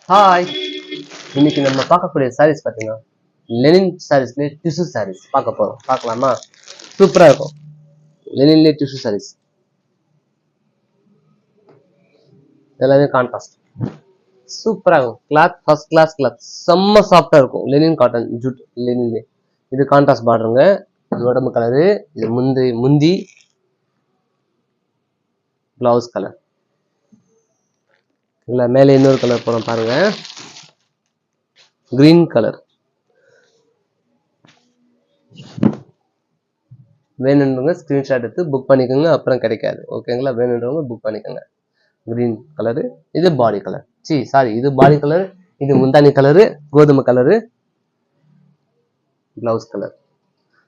Hi, இன்னைக்கு நம்ம பார்க்கக்கூடிய சாரீஸ் பார்த்தீங்கன்னா லெனின் சாரீஸ்லேயே டிஷ்யூ சாரீஸ் பார்க்க போகிறோம். பார்க்கலாமா? சூப்பராக இருக்கும். லெனின்லேயே டிஷ்யூ சாரீஸ் எல்லாமே கான்ட்ராஸ்ட் சூப்பராக இருக்கும். கிளாத் ஃபர்ஸ்ட் கிளாஸ் கிளாத், செம்ம சாஃப்டாக இருக்கும். லெனின் காட்டன் ஜூட் லெனின்லே. இது கான்ட்ராஸ்ட் பார்டருங்க. இது உடம்பு கலரு, இது முந்தி பிளவுஸ் கலர். இல்லை மேலே இன்னொரு கலர் போகிறோம் பாருங்க, கிரீன் கலர். வேணுன்றவங்க ஸ்கிரீன்ஷாட் எடுத்து புக் பண்ணிக்கோங்க, அப்புறம் கிடைக்காது. ஓகேங்களா? வேணுன்றவங்க புக் பண்ணிக்கோங்க. கிரீன் கலரு, இது பாடி கலர். இது பாடி கலர், இது முந்தானி கலரு, கோதுமை colour, blouse colour.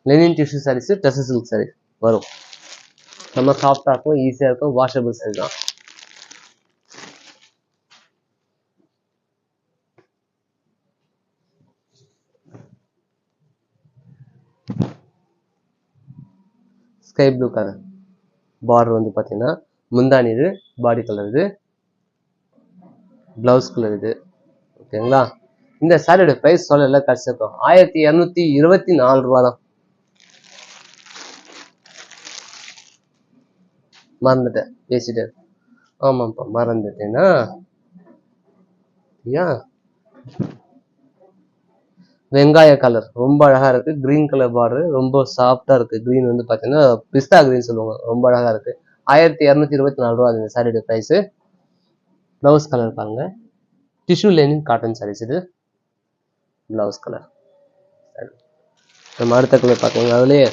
Linen tissue saris, டெஸ் சில்க் சாரீ வரும். நம்ம சாஃப்டா இருக்கும், ஈஸியா இருக்கும், வாஷபிள் சாரீ தான். ஸ்கை ப்ளூ கலர் பார்டர் வந்து பார்த்தீங்கன்னா முந்தானி, இது பாடி கலர், இது பிளவுஸ் கலர் இது. ஓகேங்களா? இந்த சாரியோட பிரைஸ் சொல்லல, கஷ்டம் 1224 ரூபா தான். மறந்துட்டேன் பேசிட்டு. ஆமாப்பா மறந்துட்டேன்னா வெங்காய கலர் ரொம்ப அழகா இருக்கு. கிரீன் கலர் பார்டர் ரொம்ப சாஃப்டா இருக்கு. கிரீன் வந்து பாத்தீங்கன்னா பிஸ்தா கிரீன் சொல்லுவாங்க, ரொம்ப அழகா இருக்கு. 1224 ரூபா இந்த சாரியோட பிரைஸ். பிளவுஸ் கலர் பாருங்க, டிஷ்யூ லெனின் காட்டன் சாரீஸ். இது பிளவுஸ் கலர். நம்ம அடுத்த கலர் பார்க்கோங்க. அதுலயே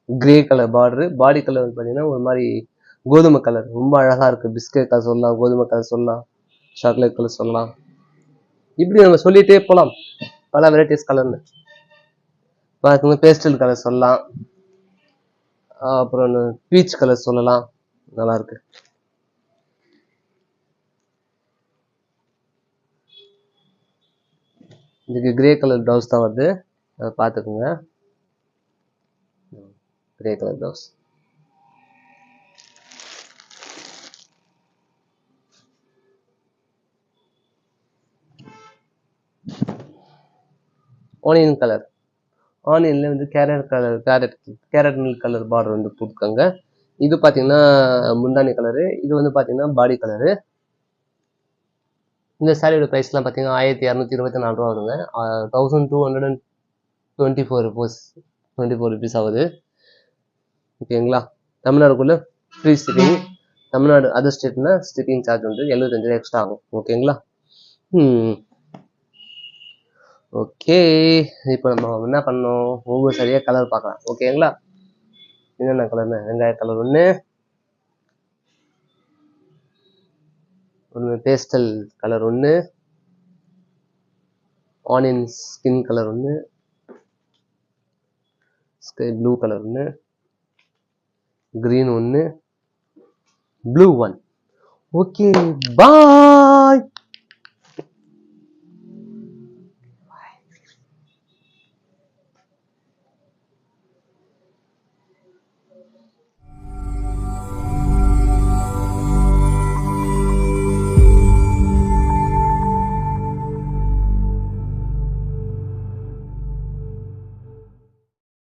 கிரே கலர் பார்டர், பாடி கலர் வந்து பாத்தீங்கன்னா ஒரு மாதிரி கோதுமை கலர், ரொம்ப அழகா இருக்கு. பிஸ்கட் கலர் சொல்லலாம், கோதுமை கலர் சொல்லலாம், சாக்லேட் கலர் சொல்லலாம். இப்படி நம்ம சொல்லிட்டே போலாம், பல வெரைட்டிஸ் கலர்னு பாருங்க. பேஸ்டல் கலர் சொல்லலாம், அப்புறம் பீச் கலர் சொல்லலாம். நல்லா இருக்கு. இதுக்கு கிரே கலர் பிளவுஸ் தான் வருது, அதை பார்த்துக்குங்க. Grey colour blouse. Onion colour, ஆனியன்ல வந்து கேரட் மில்க் கலர் பார்டர் வந்து போட்டுக்கோங்க. இது பார்த்தீங்கன்னா முந்தானி கலரு, இது வந்து பார்த்தீங்கன்னா பாடி கலரு. இந்த சாரியோட ப்ரைஸ்லாம் பார்த்தீங்கன்னா 1224 ரூபா வருங்க. 1224 ருபீஸ் ஆகுது. ஓகேங்களா? தமிழ்நாடுக்குள்ள ஃப்ரீ ஸ்டிக்கிங். தமிழ்நாடு அதர் ஸ்டேட்னா ஸ்டிக்கிங் சார்ஜ் வந்து 75 எக்ஸ்ட்ரா ஆகும். ஓகேங்களா? ஓகே, இப்போ நம்ம என்ன பண்ணோம், ஒவ்வொரு சரியா கலர் பார்க்கலாம். ஓகேங்களா? என்னென்ன கலர்னு, வெங்காய கலர் ஒன்று, பேஸ்டல் கலர் ஒன்று, ஆனியன் ஸ்கின் கலர் ஒன்று, ஸ்கை ப்ளூ கலர் ஒன்று, கிரீன் ஒன்று, ப்ளூ ஒன். ஓகே, பாய்.